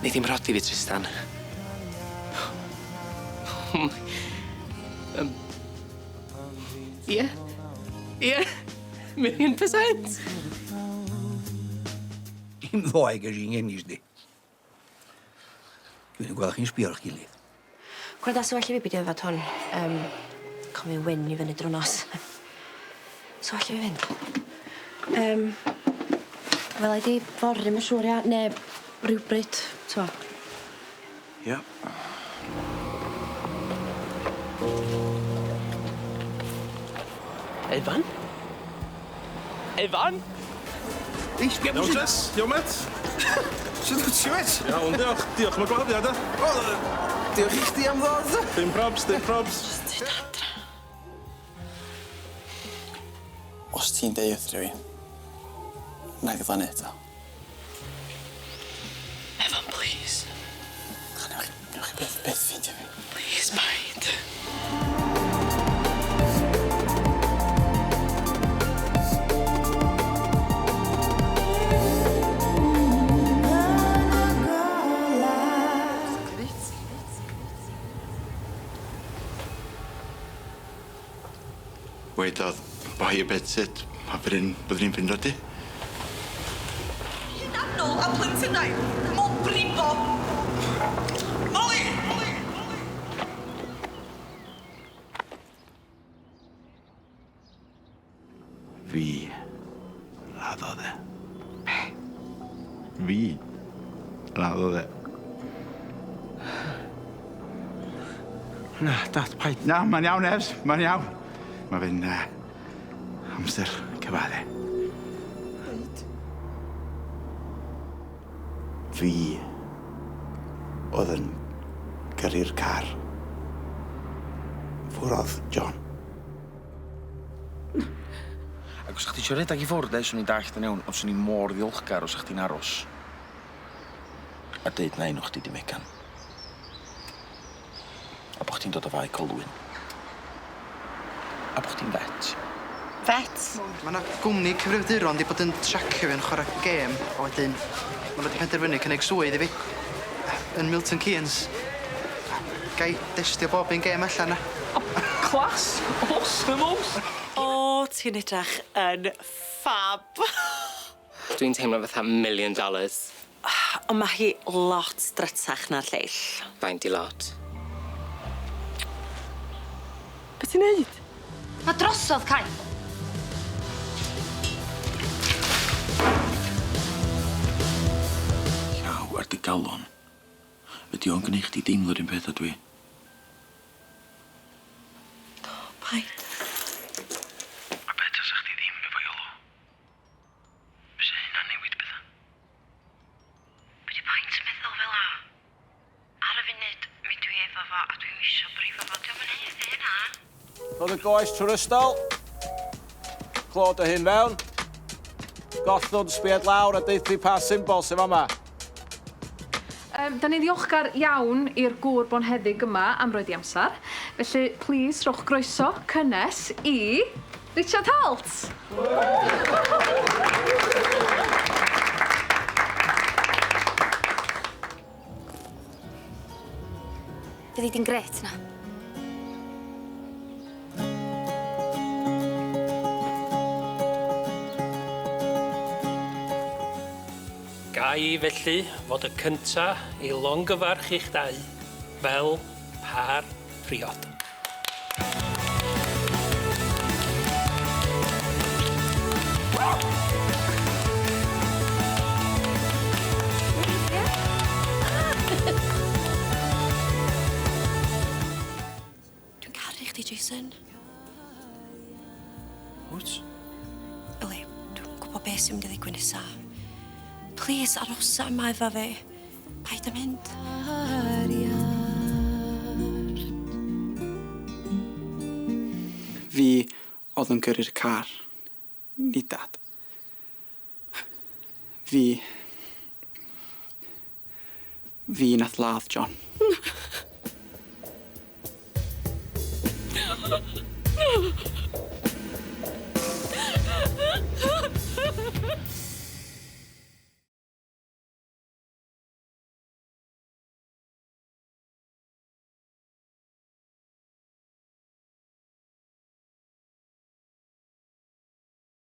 Nei ddim rhodi fi, Tristan. Ie. Ie. 1,000,000%. Dim ddoi gyda'n ennill di. Dwi'n gweld chi'n sbio ar eich gilydd. Gwrdd as o allu fi beidio efo hwn. Comi wyn i fyny drwy nos. So allu fi fynd. Fel i di forri, mae'n siŵr, ia? Ne rhywbryd, to. Ia. Evan? Evan? Ei, sbio Iawn, Jess? Iawn, met? Sut wyt ti, wet? Iawn, diolch. Diolch am y gwahoddiad, e? Diolch i chdi am ddod. Dim probs, dim probs. Os ti'n deud wrth fi, na gyfan eto. Evan, please. Newch chi beth ffeindio fi. Please, paid. Wedodd bai y bed sut, a byddwn ni'n fynd o di. Hunanol a plentynau, mol brifo. Molly! Fi laddodd e. Fi laddodd e. Na, Dad, paid. Na, mae'n iawn, Ers, mae'n iawn. Mae fe'n amser cyfadde. Fi oedd yn gyrru'r car. Fwrodd John. Ac os chdi isio redag i ffwrdd, swn i'n dallt yn iawn, ond swn i mor ddiolchgar os chdi'n aros. A deud na enw chdi di Megan. A bo' chdi'n dod o fai Colwyn. A bo' chdi'n vet. Vet? Mae yna gwmni cyfrifiaduron di bod yn tracio fi'n chwarae gêm, a wedyn maen nhw wedi penderfynu cynnig swydd i fi yn Milton Keynes. Gai destio bob un gêm allan na. Clas! Awesome, awesome! O, ti'n edrych yn ffab. Dwi'n teimlo fatha $1 million. Ond mae hi lot drytach na'r lleill. Faint I lot. Be ti'n neud? Na drosodd, Kai. Llaw ar dy galon. Ydy o'n gwneud chdi deimlo'r un peth a dwi. Paid. A bet os chdi ddim efo Iolo. Fysa hynna'n newid bethau. Be di paint meddwl fel a? Ar y funud, mi dwi efo fo, a dwi'n isio brifo fo. Diolch yn heith i hynna. Roedd y goes trwy'r ystol. Clod o hyn fewn. Gollwng sbiad lawr a deithri pa symbol sy'n fama. Da ni'n ddiolchgar iawn i'r gŵr bonheddig yma am roed I amser. Felly, please, rhowch groeso cynnes I Richard Holt. Fyddi di'n gret na. Gai felly fod y cynta I longyfarch i'ch dau fel par priod. Dwi'n caru chdi, Jason. Wt? Yli, dwi'n gwybod beth sy'n mynd I ddigwydd nesa. Please, arosa yma efo fi. Paid â mynd. Fi oedd yn gyrru'r car. Ni dad. Fi nath ladd John. No.